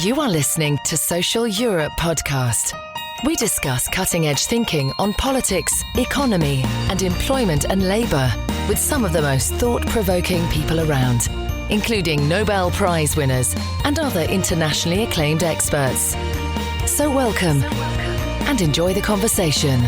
You are listening to Social Europe podcast. We discuss cutting-edge thinking on politics, economy, and employment and labour with some of the most thought-provoking people around, including Nobel Prize winners and other internationally acclaimed experts. So welcome and enjoy the conversation.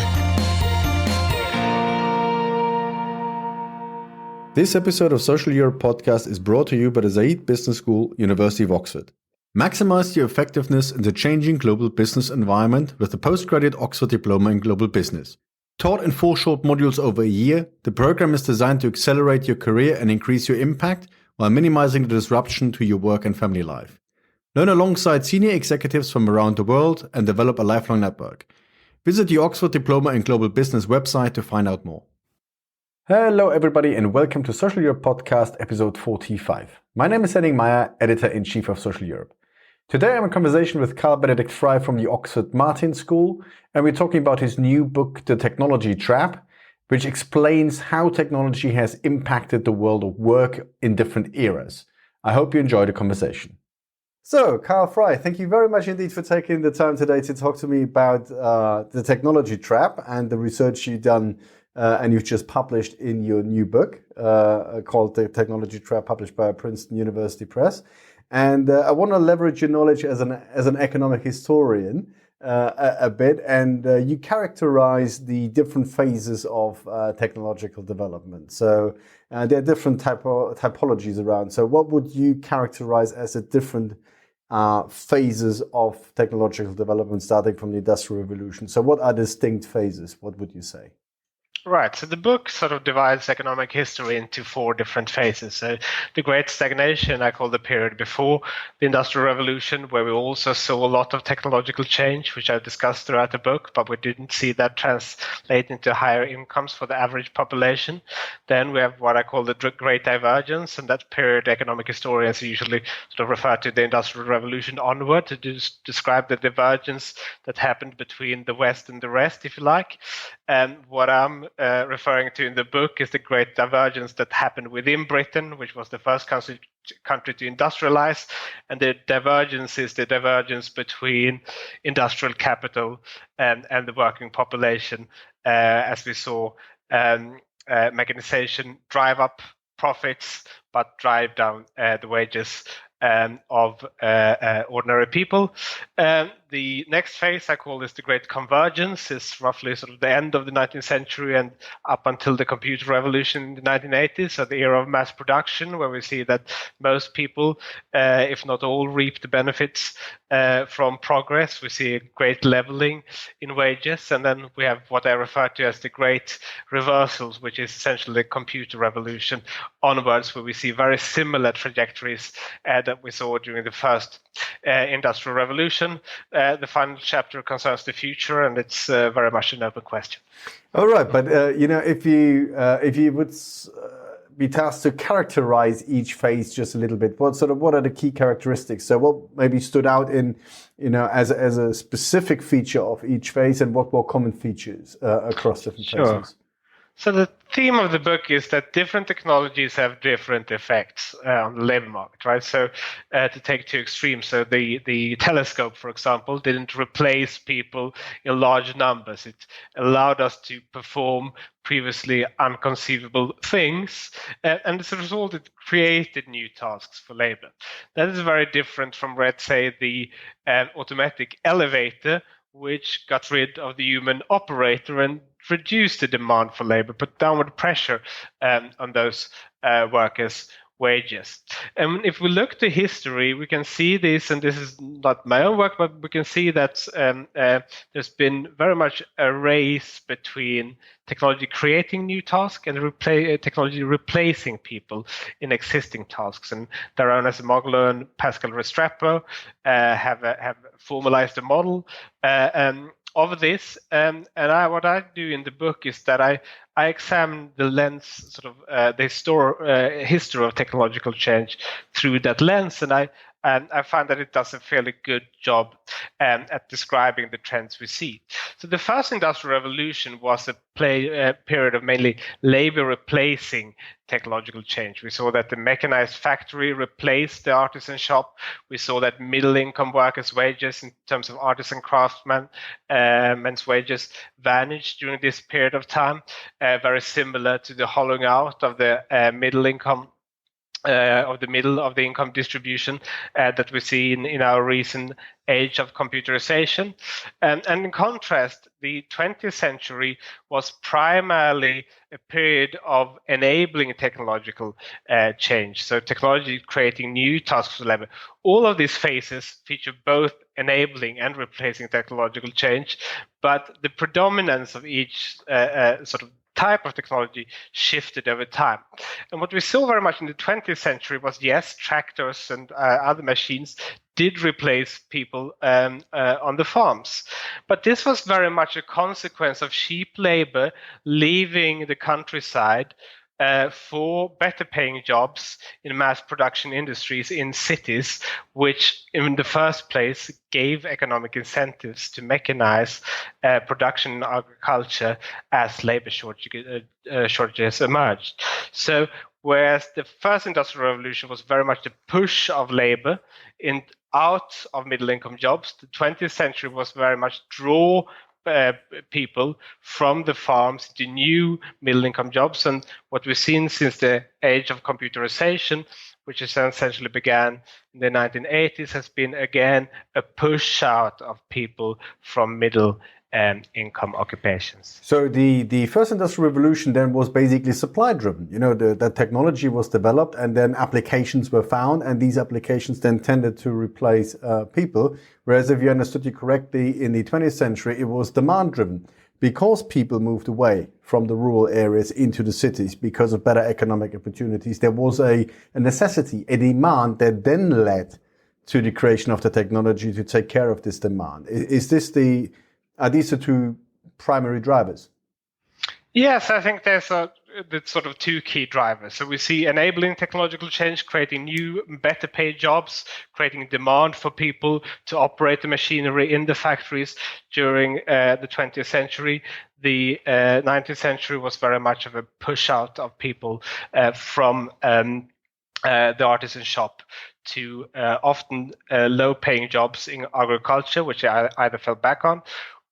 This episode of Social Europe podcast is brought to you by the Said Business School, University of Oxford. Maximize your effectiveness in the changing global business environment with the postgraduate Oxford Diploma in Global Business. Taught in 4 short modules over a year, the program is designed to accelerate your career and increase your impact while minimizing the disruption to your work and family life. Learn alongside senior executives from around the world and develop a lifelong network. Visit the Oxford Diploma in Global Business website to find out more. Hello everybody and welcome to Social Europe Podcast episode 45. My name is Henning, Meyer, Editor-in-Chief of Social Europe. Today I'm in conversation with Carl Benedikt Frey from the Oxford Martin School, and we're talking about his new book, The Technology Trap, which explains how technology has impacted the world of work in different eras. I hope you enjoy the conversation. So, Carl Frey, thank you very much indeed for taking the time today to talk to me about the technology trap and the research you've done and you've just published in your new book called The Technology Trap, published by Princeton University Press. And I want to leverage your knowledge as an economic historian a bit, and you characterize the different phases of technological development. So there are different typologies around. So what would you characterize as the different phases of technological development starting from the Industrial Revolution? So what are distinct phases? What would you say? Right. So the book sort of divides economic history into 4 different phases. So the Great Stagnation, I call the period before the Industrial Revolution, where we also saw a lot of technological change, which I've discussed throughout the book, but we didn't see that translate into higher incomes for the average population. Then we have what I call the Great Divergence, and that period economic historians usually sort of refer to the Industrial Revolution onward to describe the divergence that happened between the West and the rest, if you like. And what I'm referring to in the book is the great divergence that happened within Britain, which was the first country to industrialize. And the divergence is the divergence between industrial capital and the working population, as we saw mechanization drive up profits, but drive down the wages of ordinary people. The next phase, I call this the Great Convergence, is roughly sort of the end of the 19th century and up until the computer revolution in the 1980s, so the era of mass production, where we see that most people, if not all, reap the benefits from progress. We see a great leveling in wages, and then we have what I refer to as the Great Reversals, which is essentially the computer revolution onwards, where we see very similar trajectories that we saw during the first Industrial Revolution. The final chapter concerns the future, and it's very much an open question. All right, but if you would be tasked to characterize each phase just a little bit, what are the key characteristics? So, what maybe stood out in as a specific feature of each phase, and what were common features across different phases? So the theme of the book is that different technologies have different effects on the labor market, right? So to take 2 extremes, so the telescope, for example, didn't replace people in large numbers. It allowed us to perform previously unconceivable things, and as a result, it created new tasks for labor. That is very different from, let's say, the automatic elevator, which got rid of the human operator and reduced the demand for labor, put downward pressure on those workers' wages. And if we look to history, we can see this, and this is not my own work, but we can see that there's been very much a race between technology creating new tasks and technology replacing people in existing tasks. And Darren Acemoglu and Pascal Restrepo have formalized a model of this, and what I do in the book is that I examine the lens, sort of the history of technological change through that lens, and I find that it does a fairly good job at describing the trends we see. So the first industrial revolution was a period of mainly labor replacing technological change. We saw that the mechanized factory replaced the artisan shop. We saw that middle income workers' wages in terms of artisan craftsmen, men's wages vanished during this period of time, very similar to the hollowing out of the middle income of the income distribution that we see in our recent age of computerization. And in contrast, the 20th century was primarily a period of enabling technological change. So technology creating new tasks for labor. All of these phases feature both enabling and replacing technological change, but the predominance of each sort of type of technology shifted over time. And what we saw very much in the 20th century was, yes, tractors and other machines did replace people on the farms. But this was very much a consequence of cheap labor leaving the countryside for better paying jobs in mass production industries in cities, which in the first place gave economic incentives to mechanize production in agriculture as labor shortages emerged. So whereas the first industrial revolution was very much the push of labor out of middle income jobs, the 20th century was very much draw people from the farms to new middle income jobs. And what we've seen since the age of computerization, which essentially began in the 1980s, has been again a push out of people from middle income occupations. So the first industrial revolution then was basically supply driven. You know, the technology was developed and then applications were found, and these applications then tended to replace people. Whereas if you understood you correctly, in the 20th century, it was demand driven because people moved away from the rural areas into the cities because of better economic opportunities. There was a necessity, a demand that then led to the creation of the technology to take care of this demand. Are these the two primary drivers? Yes, I think there's the sort of two key drivers. So we see enabling technological change, creating new, better paid jobs, creating demand for people to operate the machinery in the factories during the 20th century. The 19th century was very much of a push out of people from the artisan shop to often low-paying jobs in agriculture, which I either fell back on,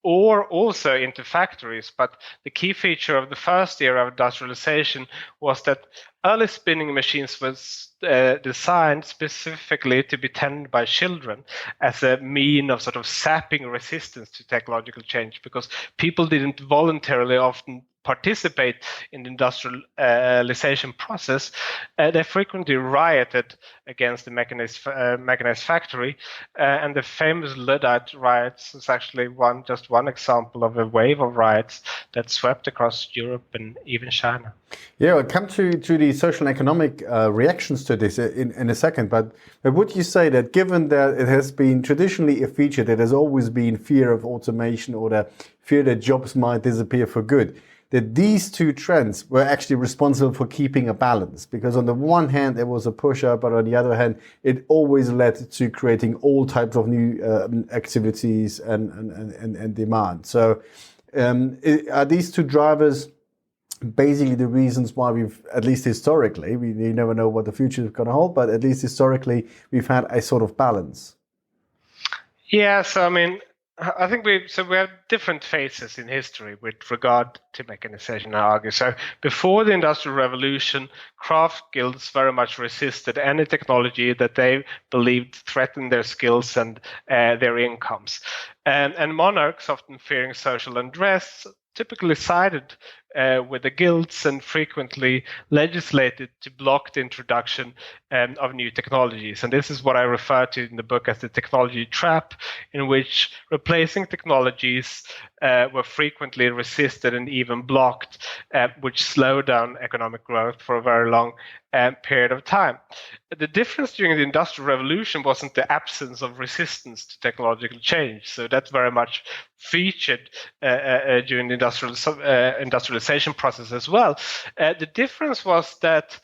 or also into factories. But the key feature of the first era of industrialization was that early spinning machines was designed specifically to be tended by children as a mean of sort of sapping resistance to technological change, because people didn't voluntarily often participate in the industrialization process. They frequently rioted against the mechanized factory, and the famous Luddite riots is actually just one example of a wave of riots that swept across Europe and even China. Yeah, I'll come to the social and economic reactions to this in a second, but would you say that given that it has been traditionally a feature that has always been fear of automation or the fear that jobs might disappear for good, that these two trends were actually responsible for keeping a balance? Because on the one hand, there was a push-up, but on the other hand, it always led to creating all types of new activities and demand. So are these two drivers basically the reasons why we've, at least historically, you never know what the future is going to hold, but at least historically, we've had a sort of balance? Yeah, so I mean, I think we have different phases in history with regard to mechanization, I argue. So before the Industrial Revolution, craft guilds very much resisted any technology that they believed threatened their skills and their incomes. And monarchs, often fearing social unrest, typically sided with the guilds and frequently legislated to block the introduction of new technologies. And this is what I refer to in the book as the technology trap, in which replacing technologies were frequently resisted and even blocked, which slowed down economic growth for a very long period of time. The difference during the Industrial Revolution wasn't the absence of resistance to technological change. So that very much featured during the industrialization process as well. The difference was that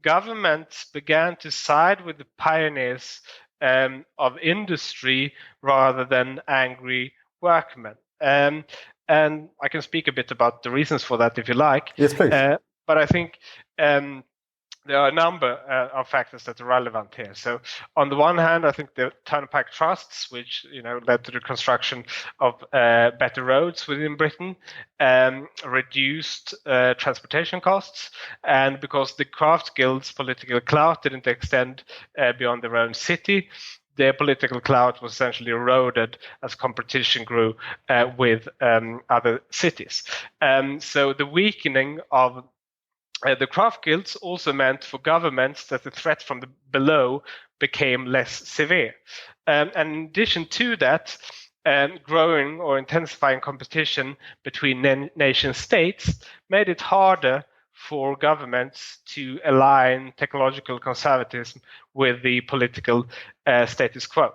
governments began to side with the pioneers of industry rather than angry workmen. And I can speak a bit about the reasons for that if you like. Yes, please. But I think there are a number of factors that are relevant here. So on the one hand, I think the turnpike trusts, which led to the construction of better roads within Britain, reduced transportation costs, and because the craft guilds' political clout didn't extend beyond their own city, their political clout was essentially eroded as competition grew with other cities. So the weakening of the craft guilds also meant for governments that the threat from below became less severe. And in addition to that, growing or intensifying competition between nation states made it harder for governments to align technological conservatism with the political status quo.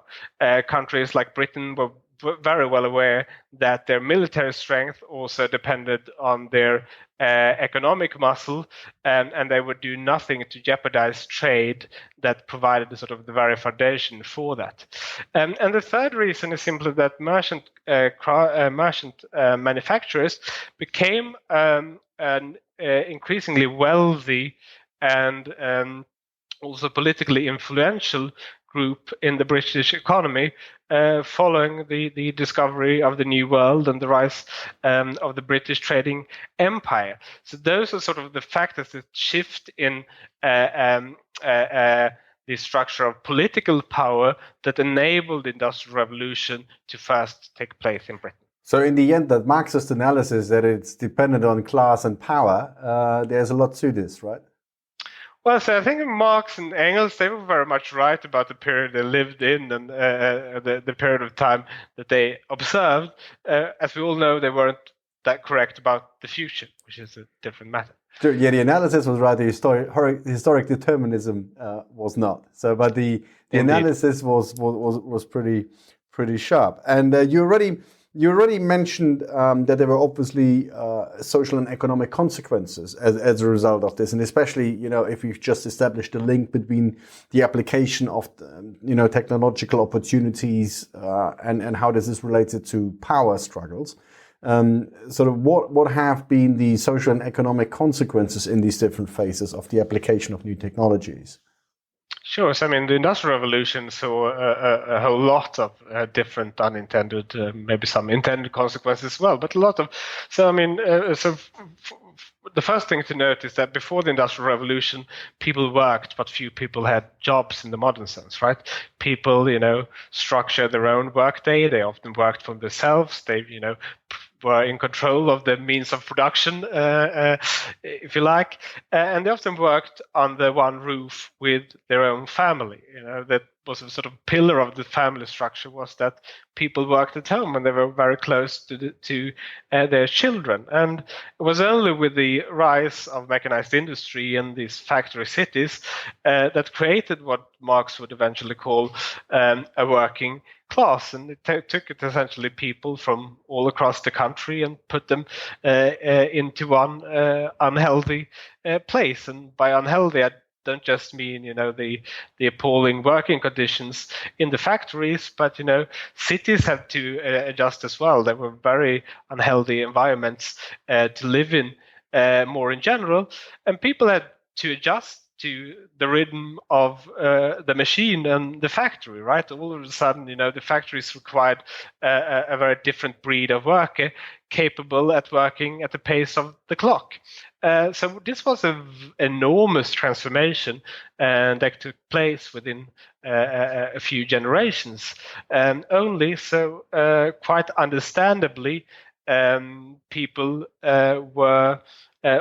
Countries like Britain were very well aware that their military strength also depended on their economic muscle, and they would do nothing to jeopardize trade that provided the very foundation for that. And the third reason is simply that merchant manufacturers became an increasingly wealthy and also politically influential group in the British economy following the discovery of the New World and the rise of the British trading empire. So those are the factors that shift in the structure of political power that enabled the Industrial Revolution to first take place in Britain. So in the end, that Marxist analysis that it's dependent on class and power, there's a lot to this, right? Well, so I think Marx and Engels, they were very much right about the period they lived in and the period of time that they observed. As we all know, they weren't that correct about the future, which is a different matter. Sure, yeah, the analysis was right. The historic determinism was not. So, but the analysis was pretty sharp. And you already mentioned that there were obviously social and economic consequences as a result of this, and especially if you've just established a link between the application of technological opportunities and how this is related to power struggles. What have been the social and economic consequences in these different phases of the application of new technologies? Sure. So, the Industrial Revolution saw a whole lot of different unintended, maybe some intended consequences as well, but a lot of. So, the first thing to note is that before the Industrial Revolution, people worked, but few people had jobs in the modern sense, right? People, structure their own workday. They often worked for themselves. They, were in control of the means of production, if you like, and they often worked under one roof with their own family. That was a pillar of the family structure, was that people worked at home and they were very close to their children. And it was only with the rise of mechanized industry and these factory cities that created what Marx would eventually call a working class, and it took it essentially people from all across the country and put them into one unhealthy place. And by unhealthy, I don't just mean the appalling working conditions in the factories, but cities had to adjust as well. There were very unhealthy environments to live in, more in general, and people had to adjust to the rhythm of the machine and the factory, right? All of a sudden, the factories required a very different breed of worker, capable at working at the pace of the clock. So this was an enormous transformation that took place within a few generations. Only so, quite understandably, people were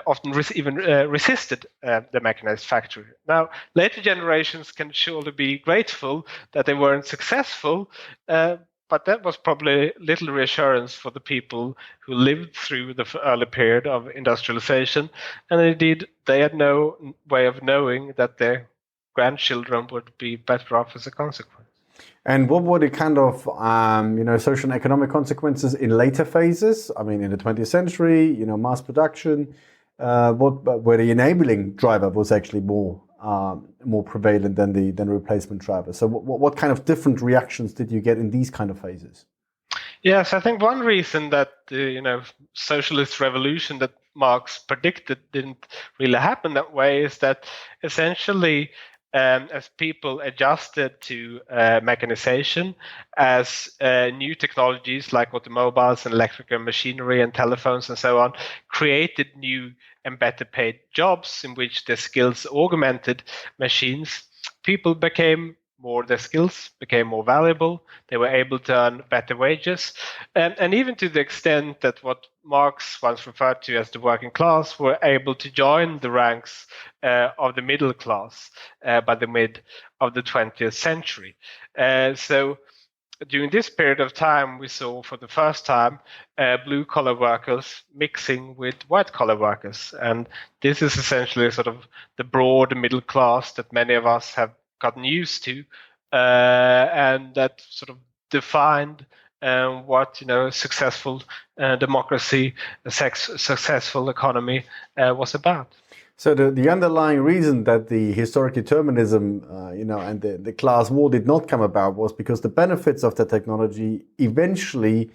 often resisted the mechanized factory. Now, later generations can surely be grateful that they weren't successful, but that was probably little reassurance for the people who lived through the early period of industrialization, and indeed they had no way of knowing that their grandchildren would be better off as a consequence. And what were the kind of social and economic consequences in later phases? In the 20th century, mass production. Where the enabling driver was actually more prevalent than the replacement driver. So what kind of different reactions did you get in these kind of phases? Yes, I think one reason that the socialist revolution that Marx predicted didn't really happen that way is that essentially, as people adjusted to mechanization, as new technologies like automobiles and electrical machinery and telephones and so on created new and better paid jobs in which their skills augmented machines, people became their skills became more valuable. They were able to earn better wages. And even to the extent that what Marx once referred to as the working class were able to join the ranks of the middle class by the mid of the 20th century. So during this period of time, we saw for the first time blue-collar workers mixing with white-collar workers. And this is essentially sort of the broad middle class that many of us have gotten used to, and that sort of defined what successful democracy, a successful economy was about. So the underlying reason that the historic determinism, and the class war did not come about was because the benefits of the technology eventually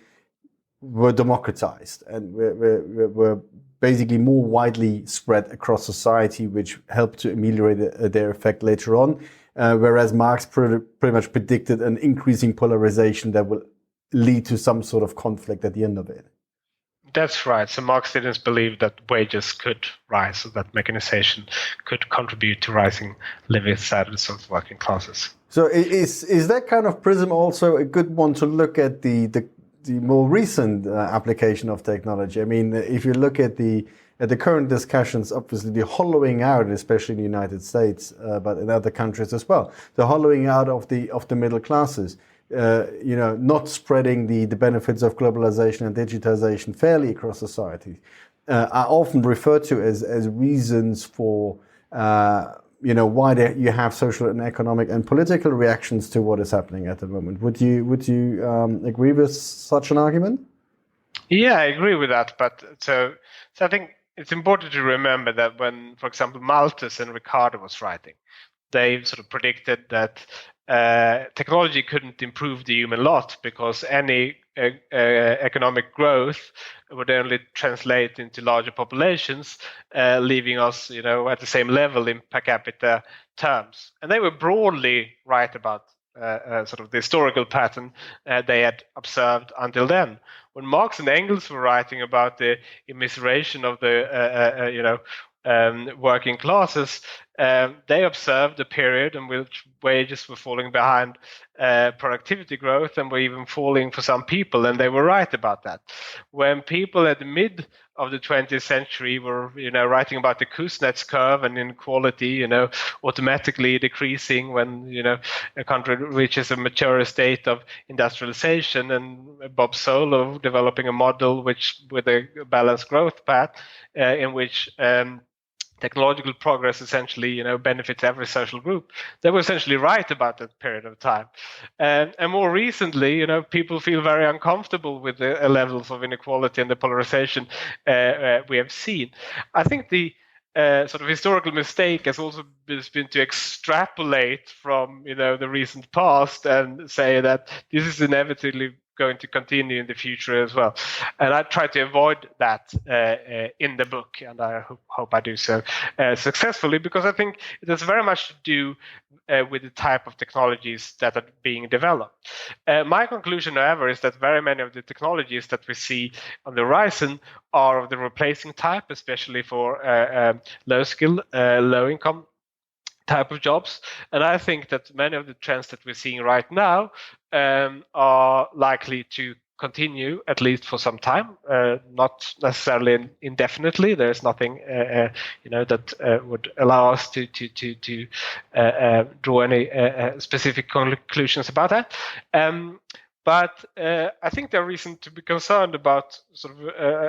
were democratized and were basically more widely spread across society, which helped to ameliorate their effect later on. Whereas Marx pretty much predicted an increasing polarization that will lead to some sort of conflict at the end of it. That's right. So Marx didn't believe that wages could rise, so that mechanization could contribute to rising living standards of working classes. So is that kind of prism also a good one to look at the more recent application of technology? I mean, if you look at the current discussions, obviously the hollowing out, especially in the United States, but in other countries as well, the hollowing out of the middle classes, not spreading the benefits of globalization and digitization fairly across society, are often referred to as reasons for why you have social and economic and political reactions to what is happening at the moment. Would you agree with such an argument? Yeah, I agree with that. But so I think it's important to remember that when, for example, Malthus and Ricardo was writing, they sort of predicted that technology couldn't improve the human lot because any economic growth would only translate into larger populations, leaving us, at the same level in per capita terms. And they were broadly right about sort of the historical pattern they had observed until then. When Marx and Engels were writing about the immiseration of the working classes, they observed a period in which wages were falling behind productivity growth and were even falling for some people, and they were right about that. When people at the mid of the 20th century were, writing about the Kuznets curve and inequality, automatically decreasing when, a country reaches a mature state of industrialization, and Bob Solow developing a model with a balanced growth path in which technological progress essentially, benefits every social group. They were essentially right about that period of time. And more recently, people feel very uncomfortable with the levels of inequality and the polarization we have seen. I think the sort of historical mistake has also been to extrapolate from, the recent past and say that this is inevitably going to continue in the future as well. And I try to avoid that in the book, and I hope I do so successfully, because I think it has very much to do with the type of technologies that are being developed. My conclusion, however, is that very many of the technologies that we see on the horizon are of the replacing type, especially for low skill, low income type of jobs. And I think that many of the trends that we're seeing right now are likely to continue, at least for some time, not necessarily indefinitely. There's nothing that would allow us to draw any specific conclusions about that. But I think there are reason to be concerned about sort of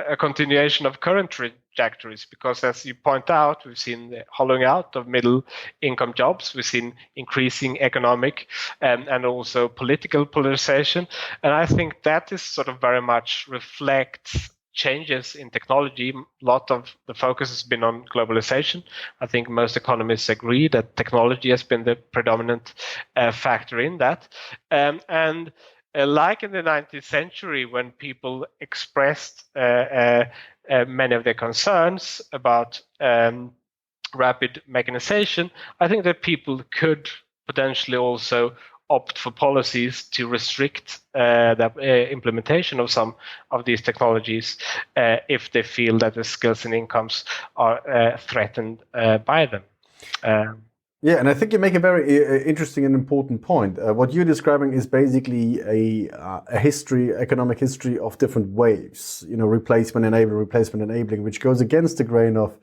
a continuation of current trajectories, because as you point out, we've seen the hollowing out of middle income jobs. We've seen increasing economic and also political polarization. And I think that is sort of very much reflects changes in technology. A lot of the focus has been on globalization. I think most economists agree that technology has been the predominant factor in that. And like in the 19th century, when people expressed many of their concerns about rapid mechanization, I think that people could potentially also opt for policies to restrict the implementation of some of these technologies if they feel that the skills and incomes are threatened by them. Yeah, and I think you make a very interesting and important point. What you're describing is basically a history, economic history of different waves. Replacement enabling, which goes against the grain of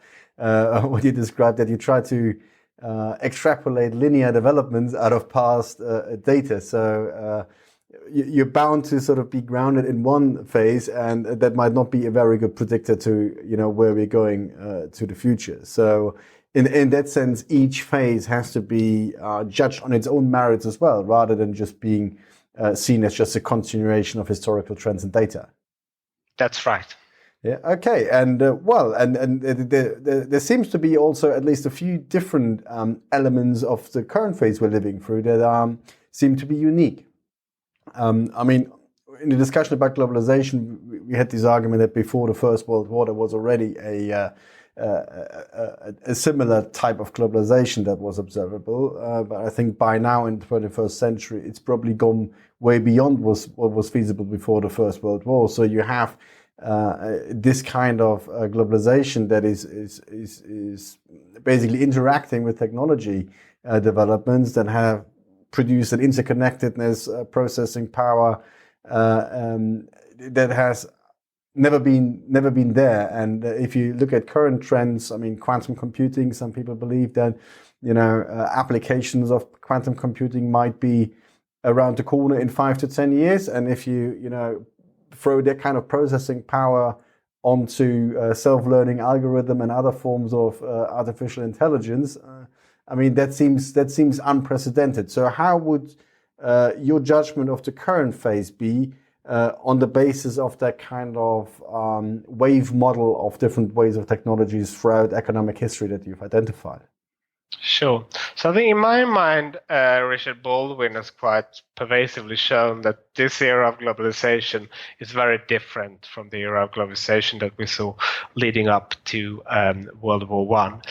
what you described, that you try to extrapolate linear developments out of past data. So you're bound to sort of be grounded in one phase, and that might not be a very good predictor to where we're going to the future. So in that sense, each phase has to be judged on its own merits as well, rather than just being seen as just a continuation of historical trends and data. That's right. Yeah. Okay. And there seems to be also at least a few different elements of the current phase we're living through that seem to be unique. I mean, in the discussion about globalization, we had this argument that before the First World War, there was already a similar type of globalization that was observable. But I think by now in the 21st century, it's probably gone way beyond what was feasible before the First World War. So you have this kind of globalization that is basically interacting with technology developments that have produced an interconnectedness, processing power that has never been there. And if you look at current trends, I mean, quantum computing, some people believe that applications of quantum computing might be around the corner in 5 to 10 years. And if you throw that kind of processing power onto self-learning algorithm and other forms of artificial intelligence, I mean, that seems unprecedented. So how would your judgment of the current phase be on the basis of that kind of wave model of different ways of technologies throughout economic history that you've identified? Sure. So I think in my mind, Richard Baldwin has quite pervasively shown that this era of globalization is very different from the era of globalization that we saw leading up to World War One,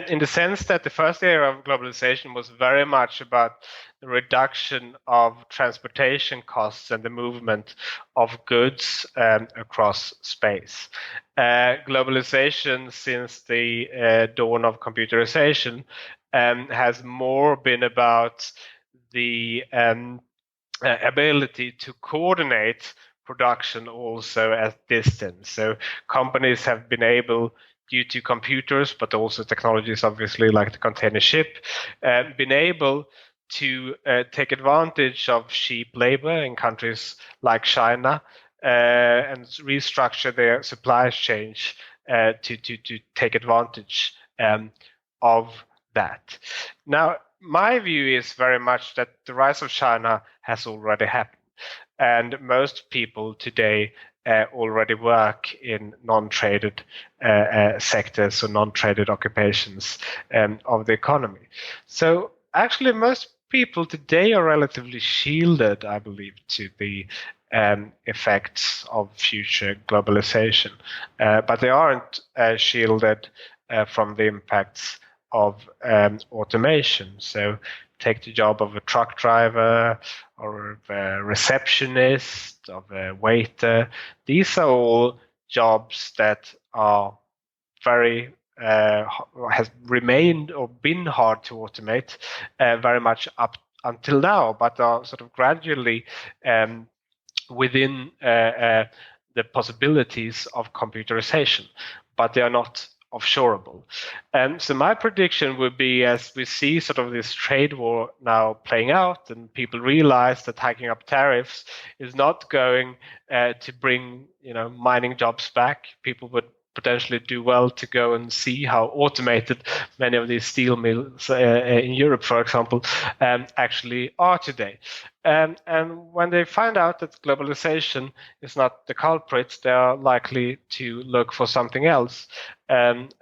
in the sense that the first era of globalization was very much about the reduction of transportation costs and the movement of goods across space. Globalization since the dawn of computerization has more been about the ability to coordinate production also at distance. So companies have been able, due to computers, but also technologies obviously like the container ship, been able to take advantage of cheap labor in countries like China and restructure their supply chain to take advantage of that. Now, my view is very much that the rise of China has already happened, and most people today already work in non-traded sectors or non-traded occupations of the economy. So actually, most people today are relatively shielded, I believe, to the effects of future globalization, but they aren't shielded from the impacts of automation. So take the job of a truck driver or a receptionist, of a waiter. These are all jobs that are very has remained or been hard to automate very much up until now, but are sort of gradually within the possibilities of computerization, but they are not offshoreable. So my prediction would be, as we see sort of this trade war now playing out and people realize that hiking up tariffs is not going to bring mining jobs back, people would potentially do well to go and see how automated many of these steel mills in Europe, for example, actually are today. And when they find out that globalization is not the culprit, they are likely to look for something else. And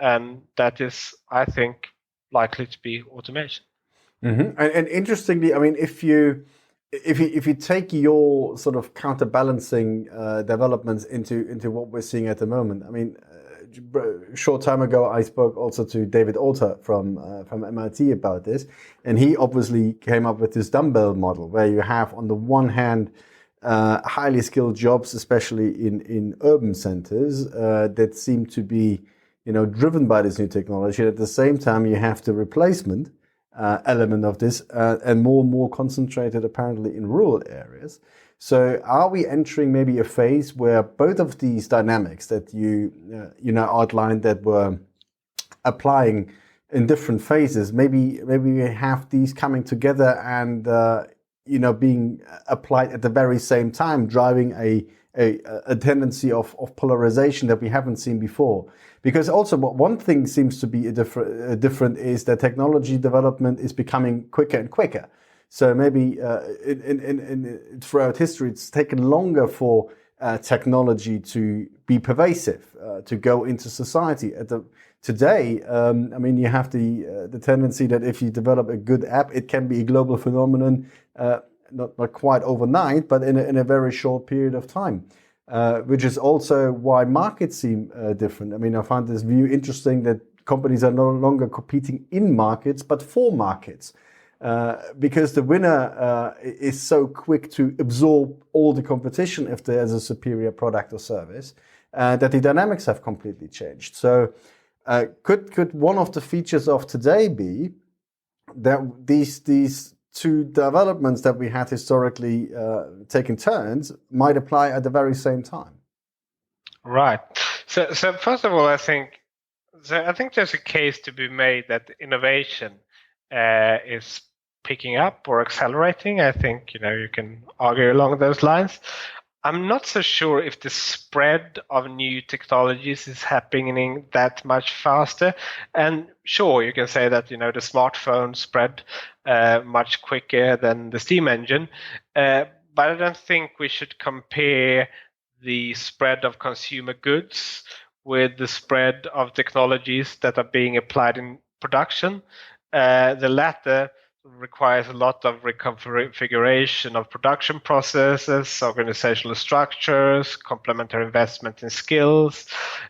that is, I think, likely to be automation. Mm-hmm. And interestingly, I mean, if you if you take your sort of counterbalancing developments into what we're seeing at the moment, I mean, a short time ago I spoke also to David Alter from MIT about this, and he obviously came up with this dumbbell model where you have on the one hand highly skilled jobs, especially in urban centers, that seem to be driven by this new technology. And at the same time, you have the replacement element of this, and more concentrated apparently in rural areas. So are we entering maybe a phase where both of these dynamics that you outlined that were applying in different phases, maybe we have these coming together and being applied at the very same time, driving a tendency of polarization that we haven't seen before? Because also, one thing seems to be different is that technology development is becoming quicker and quicker. So maybe throughout history, it's taken longer for technology to be pervasive, to go into society. Today, you have the tendency that if you develop a good app, it can be a global phenomenon, not quite overnight, but in a very short period of time. Which is also why markets seem different. I mean, I find this view interesting that companies are no longer competing in markets, but for markets. Because the winner is so quick to absorb all the competition if there's a superior product or service, that the dynamics have completely changed. So could one of the features of today be that these two developments that we had historically taken turns might apply at the very same time? Right. So first of all, I think there's a case to be made that innovation is picking up or accelerating. I think you can argue along those lines. I'm not so sure if the spread of new technologies is happening that much faster. And sure, you can say that the smartphone spread much quicker than the steam engine, but I don't think we should compare the spread of consumer goods with the spread of technologies that are being applied in production. The latter requires a lot of reconfiguration of production processes, organizational structures, complementary investment in skills.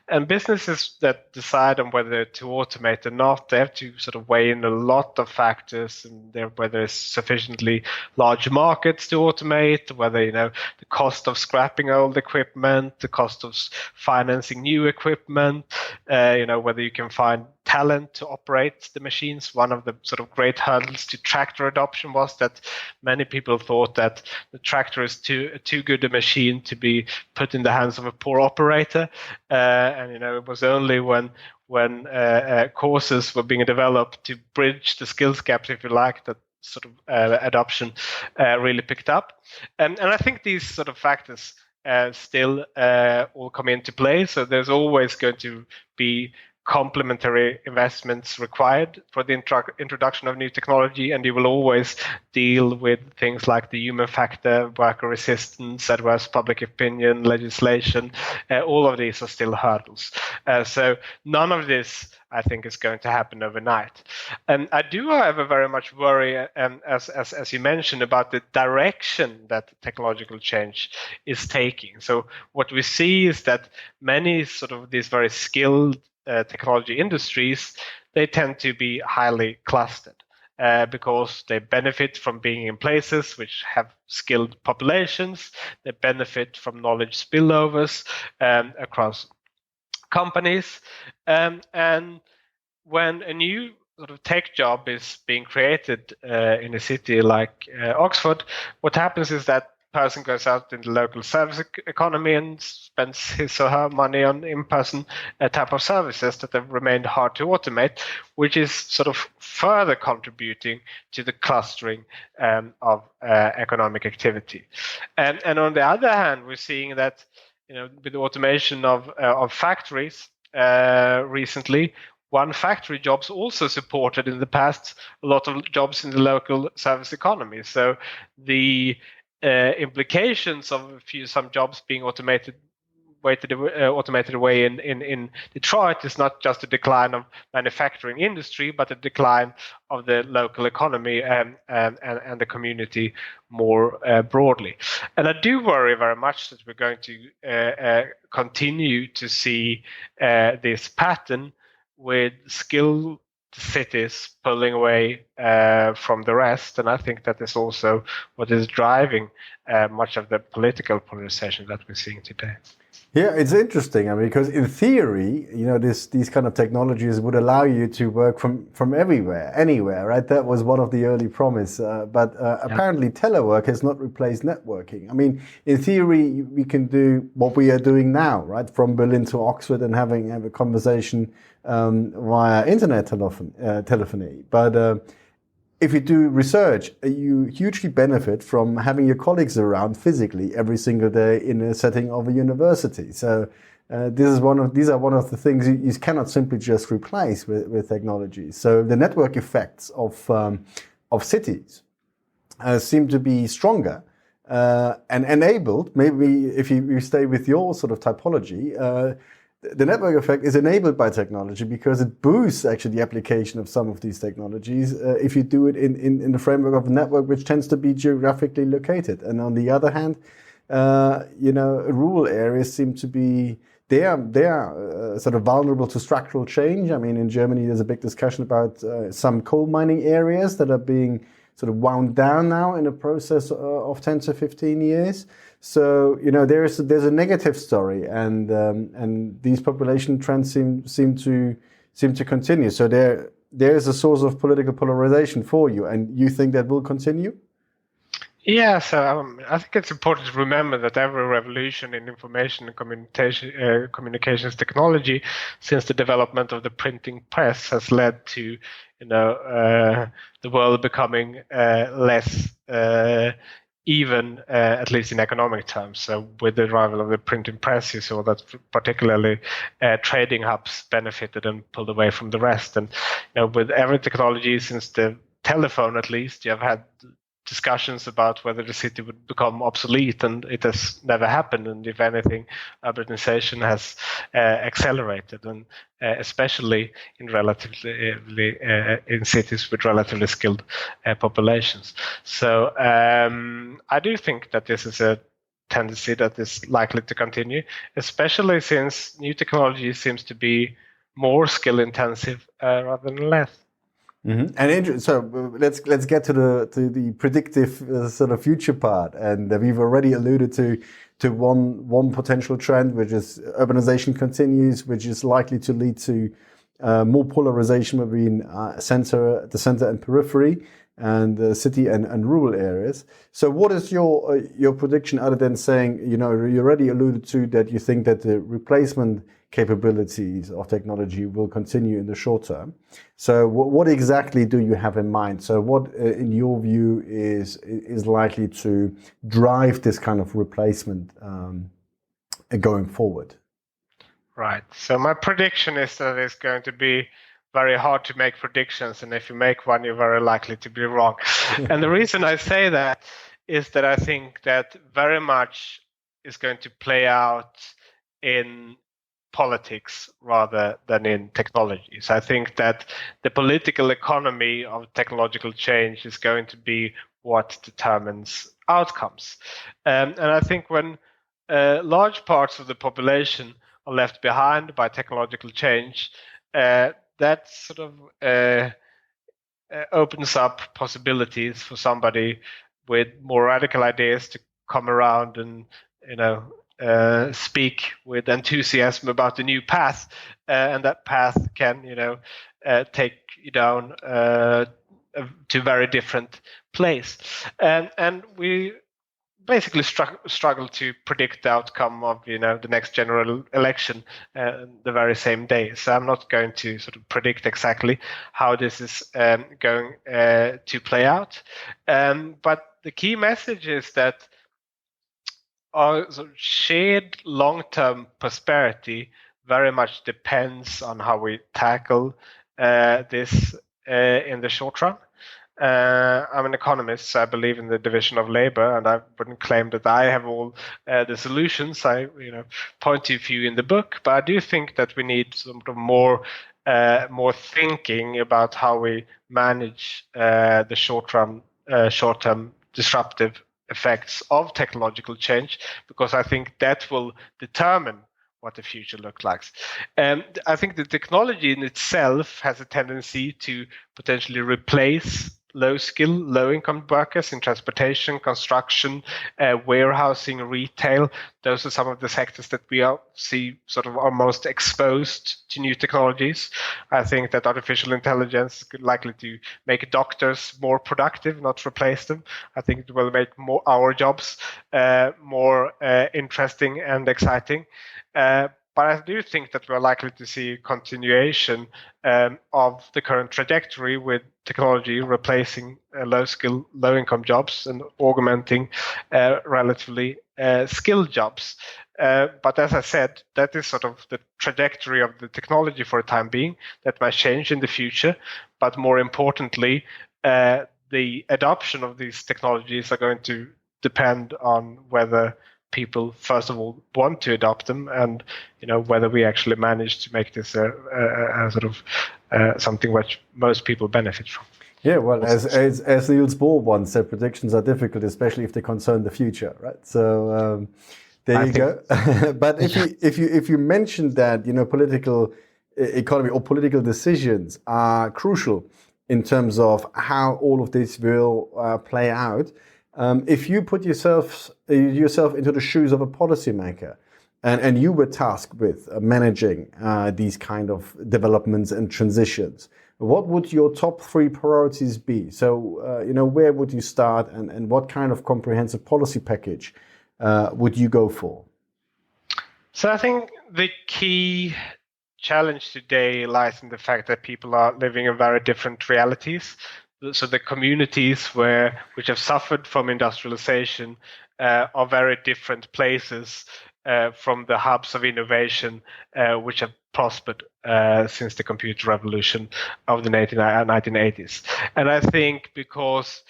And businesses that decide on whether to automate or not, they have to sort of weigh in a lot of factors, and whether it's sufficiently large markets to automate, whether the cost of scrapping old equipment, the cost of financing new equipment, whether you can find talent to operate the machines. One of the sort of great hurdles to tractor adoption was that many people thought that the tractor is too good a machine to be put in the hands of a poor operator, and it was only when courses were being developed to bridge the skills gaps, if you like, that sort of adoption really picked up. And I think these sort of factors still all come into play. So there's always going to be complementary investments required for the introduction of new technology, and you will always deal with things like the human factor, worker resistance, adverse public opinion, legislation. All of these are still hurdles. So none of this, I think, is going to happen overnight. And I do, however, very much worry, as you mentioned, about the direction that technological change is taking. So what we see is that many sort of these very skilled technology industries, they tend to be highly clustered because they benefit from being in places which have skilled populations. They benefit from knowledge spillovers across companies. And when a new sort of tech job is being created in a city like Oxford, what happens is that person goes out in the local service economy and spends his or her money on in-person type of services that have remained hard to automate, which is sort of further contributing to the clustering of economic activity. And on the other hand, we're seeing that with the automation of factories recently, one factory jobs also supported in the past a lot of jobs in the local service economy. So the implications of some jobs being automated automated way in Detroit is not just a decline of manufacturing industry, but a decline of the local economy and the community more broadly. And I do worry very much that we're going to continue to see this pattern with skilled cities pulling away from the rest. And I think that is also what is driving much of the political polarization that we're seeing today. Yeah, it's interesting. I mean, because in theory, these kind of technologies would allow you to work from everywhere, anywhere, right? That was one of the early promise. But apparently, telework has not replaced networking. I mean, in theory, we can do what we are doing now, right? From Berlin to Oxford and have a conversation via internet telephony. But if you do research, you hugely benefit from having your colleagues around physically every single day in a setting of a university. So these are one of the things you cannot simply just replace with technology. So the network effects of cities seem to be stronger and enabled. Maybe if you stay with your sort of typology. The network effect is enabled by technology because it boosts actually the application of some of these technologies if you do it in the framework of a network which tends to be geographically located. And on the other hand, rural areas seem to be they are sort of vulnerable to structural change. I mean, in Germany, there's a big discussion about some coal mining areas that are being sort of wound down now in a process of 10 to 15 years. So, there's a negative story, and these population trends seem to continue. So there is a source of political polarization for you, and you think that will continue? Yeah, so I think it's important to remember that every revolution in information and communications technology since the development of the printing press has led to, the world becoming less even, at least in economic terms. So with the arrival of the printing press, you saw that particularly trading hubs benefited and pulled away from the rest. And with every technology since the telephone, at least, you have had discussions about whether the city would become obsolete, and it has never happened. And if anything, urbanization has accelerated, and especially in in cities with relatively skilled populations. So I do think that this is a tendency that is likely to continue, especially since new technology seems to be more skill intensive rather than less. Mm-hmm. And so let's get to the predictive sort of future part, and we've already alluded to one potential trend, which is urbanization continues, which is likely to lead to more polarization between the center and periphery, and city and rural areas. So what is your prediction, other than saying, you already alluded to that you think that the replacement capabilities of technology will continue in the short term. So what exactly do you have in mind? So what, in your view, is likely to drive this kind of replacement going forward? Right. So my prediction is that it's going to be very hard to make predictions, and if you make one, you're very likely to be wrong. And the reason I say that is that I think that very much is going to play out in politics rather than in technology. So I think that the political economy of technological change is going to be what determines outcomes. And I think when large parts of the population are left behind by technological change, that sort of opens up possibilities for somebody with more radical ideas to come around and, speak with enthusiasm about the new path, and that path can, take you down to a very different place. And we basically struggle to predict the outcome of, the next general election the very same day. So I'm not going to sort of predict exactly how this is going to play out. But the key message is that our sort of shared long-term prosperity very much depends on how we tackle this in the short run. I'm an economist, so I believe in the division of labor, and I wouldn't claim that I have all the solutions. I point to a few in the book, but I do think that we need sort of more thinking about how we manage the short-term disruptive effects of technological change, because I think that will determine what the future looks like. And I think the technology in itself has a tendency to potentially replace low-skill, low-income workers in transportation, construction, warehousing, retail. Those are some of the sectors that we see sort of are most exposed to new technologies. I think that artificial intelligence is likely to make doctors more productive, not replace them. I think it will make our jobs more interesting and exciting. But I do think that we're likely to see a continuation of the current trajectory, with technology replacing low-skill, low-income jobs and augmenting relatively skilled jobs. But as I said, that is sort of the trajectory of the technology for the time being. That might change in the future, but more importantly, the adoption of these technologies are going to depend on whether people, first of all, want to adopt them, and whether we actually manage to make this a sort of something which most people benefit from. Yeah, well, as Niels Bohr once said, predictions are difficult, especially if they concern the future, right? So there you go. But if you mentioned that political economy or political decisions are crucial in terms of how all of this will play out. If you put yourself into the shoes of a policymaker, and you were tasked with managing these kind of developments and transitions, what would your top 3 priorities be? So, where would you start, and what kind of comprehensive policy package would you go for? So I think the key challenge today lies in the fact that people are living in very different realities. So the communities which have suffered from industrialization are very different places from the hubs of innovation which have prospered since the computer revolution of the 1980s. And I think because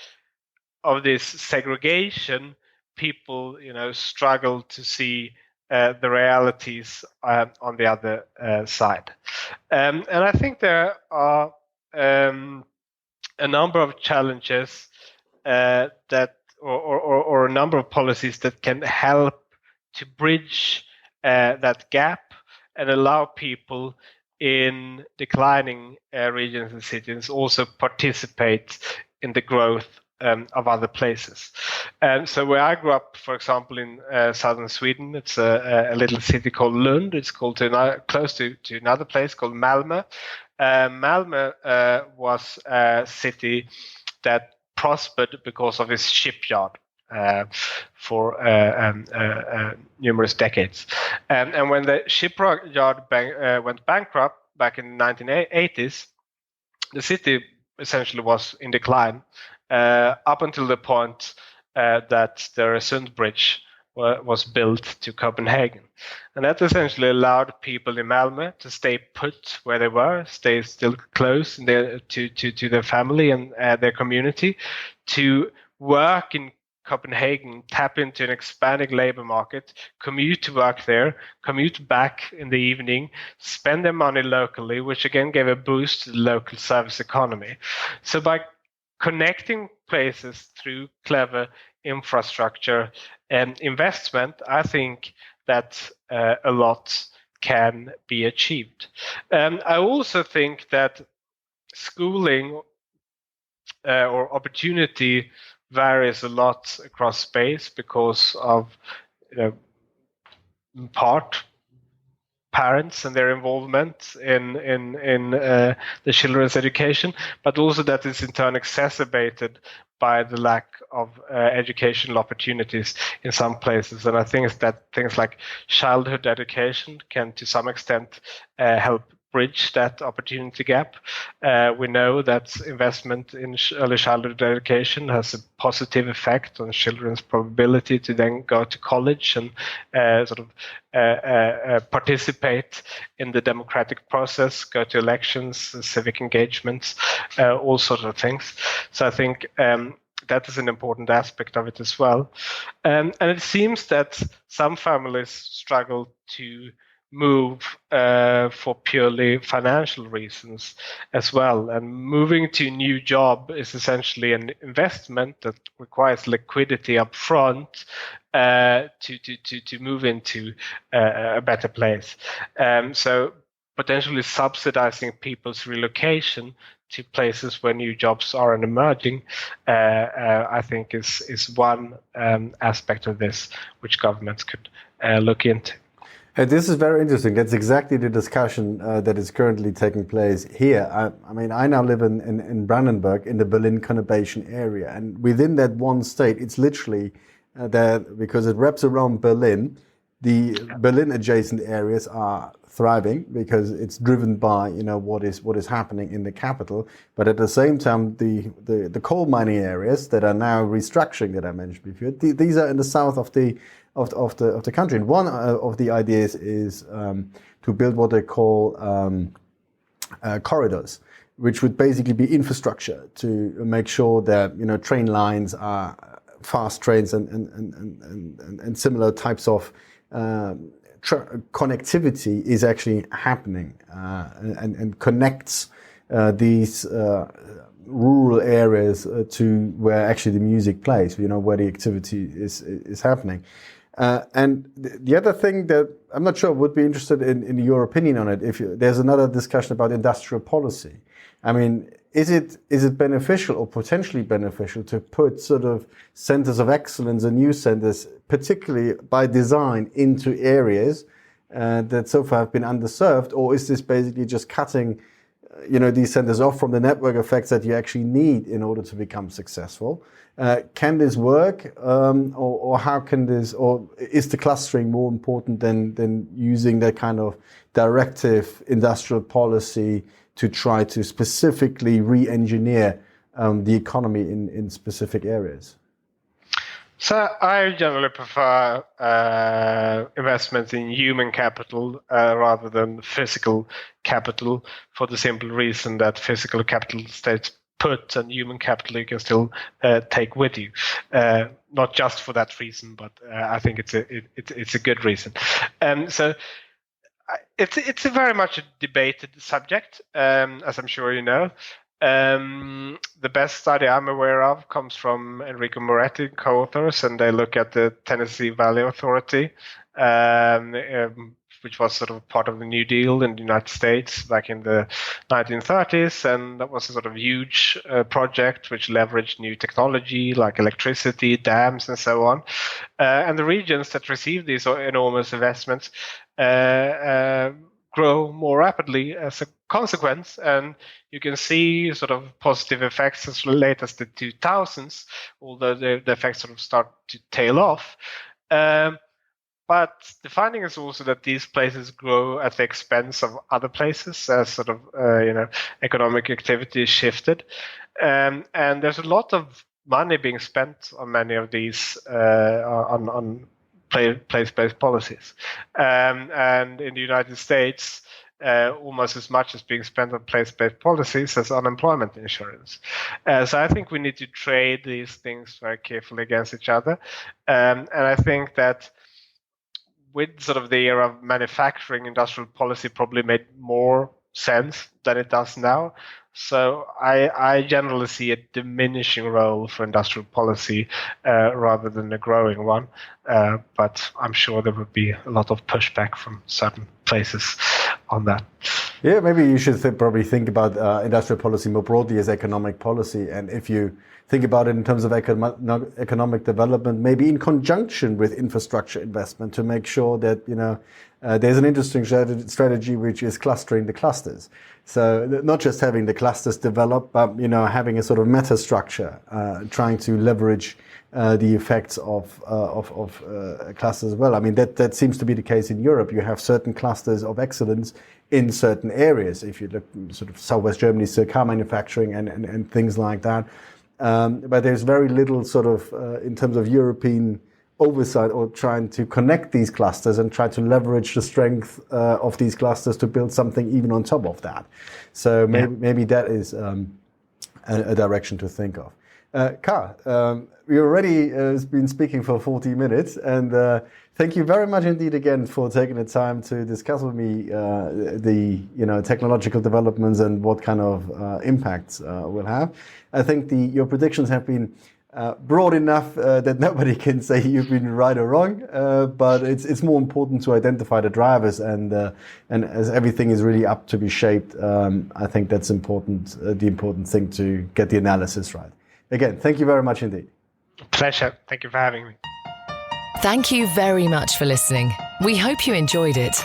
of this segregation, people struggle to see the realities on the other side. And I think there are a number of challenges or a number of policies that can help to bridge that gap and allow people in declining regions and cities also participate in the growth of other places. And so where I grew up, for example, in southern Sweden, it's a little city called Lund. It's close to another place called Malmö. Malmö was a city that prospered because of its shipyard for numerous decades. And when the shipyard went bankrupt back in the 1980s, the city essentially was in decline up until the point that the Öresund Bridge was built to Copenhagen. And that essentially allowed people in Malmö to stay put where they were, stay still close to their family and their community, to work in Copenhagen, tap into an expanding labor market, commute to work there, commute back in the evening, spend their money locally, which again gave a boost to the local service economy. So by connecting places through clever infrastructure and investment, I think that a lot can be achieved. I also think that schooling or opportunity varies a lot across space because of parents and their involvement in the children's education, but also that is in turn exacerbated by the lack of educational opportunities in some places. And I think that things like childhood education can to some extent help bridge that opportunity gap. We know that investment in early childhood education has a positive effect on children's probability to then go to college and participate in the democratic process, go to elections, civic engagements, all sorts of things. So I think that is an important aspect of it as well. And it seems that some families struggle to move for purely financial reasons as well. And moving to a new job is essentially an investment that requires liquidity up front to move into a better place. So potentially subsidizing people's relocation to places where new jobs are emerging, I think is one aspect of this which governments could look into. This is very interesting. That's exactly the discussion that is currently taking place here. I mean, I now live in Brandenburg, in the Berlin conurbation area. And within that one state, it's literally that because it wraps around Berlin, the Berlin adjacent areas are thriving because it's driven by, what is happening in the capital. But at the same time, the coal mining areas that are now restructuring that I mentioned before, these are in the south of the country. And one of the ideas is to build what they call corridors, which would basically be infrastructure to make sure that train lines are fast trains and similar types of connectivity is actually happening and connects these rural areas to where actually the music plays, where the activity is happening. And the other thing that I'm not sure, would be interested in your opinion on it, if there's another discussion about industrial policy. I mean, is it beneficial or potentially beneficial to put sort of centers of excellence and new centers, particularly by design, into areas that so far have been underserved, or is this basically just cutting these centers off from the network effects that you actually need in order to become successful? Can this work, or how can this, or is the clustering more important than using that kind of directive industrial policy to try to specifically re-engineer the economy in specific areas? So I generally prefer investments in human capital rather than physical capital, for the simple reason that physical capital stays put and human capital you can still take with you. Not just for that reason, but I think it's a good reason. So it's a very much a debated subject, as I'm sure you know. The best study I'm aware of comes from Enrico Moretti, co-authors, and they look at the Tennessee Valley Authority, which was sort of part of the New Deal in the United States back in the 1930s. And that was a sort of huge project which leveraged new technology like electricity, dams, and so on. And the regions that received these enormous investments grow more rapidly as a consequence, and you can see sort of positive effects as late as the 2000s, although the effects sort of start to tail off. But the finding is also that these places grow at the expense of other places as sort of economic activity is shifted, and there's a lot of money being spent on many of these on place-based policies. And in the United States, almost as much as being spent on place-based policies as unemployment insurance. So I think we need to trade these things very carefully against each other. And I think that with sort of the era of manufacturing, industrial policy probably made more sense than it does now. So I generally see a diminishing role for industrial policy rather than a growing one. But I'm sure there would be a lot of pushback from certain places on that. Yeah, maybe you should probably think about industrial policy more broadly as economic policy. And if you think about it in terms of economic development, maybe in conjunction with infrastructure investment to make sure that, there's an interesting strategy which is clustering the clusters. So not just having the clusters develop, but having a sort of meta structure, trying to leverage the effects of clusters as well. I mean, that seems to be the case in Europe. You have certain clusters of excellence in certain areas. If you look sort of Southwest Germany, so car manufacturing and things like that. But there's very little sort of in terms of European oversight or trying to connect these clusters and try to leverage the strength of these clusters to build something even on top of that. So maybe that is a direction to think of. Carl, we already been speaking for 40 minutes, and thank you very much indeed again for taking the time to discuss with me the technological developments and what kind of impacts we'll have. I think your predictions have been broad enough that nobody can say you've been right or wrong, but it's more important to identify the drivers, and as everything is really up to be shaped, I think that's important. The important thing to get the analysis right. Again, thank you very much indeed. Pleasure. Thank you for having me. Thank you very much for listening. We hope you enjoyed it.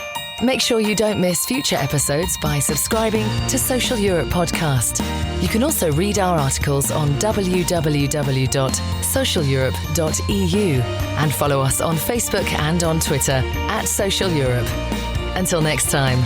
Make sure you don't miss future episodes by subscribing to Social Europe Podcast. You can also read our articles on www.socialeurope.eu and follow us on Facebook and on Twitter @Social Europe. Until next time.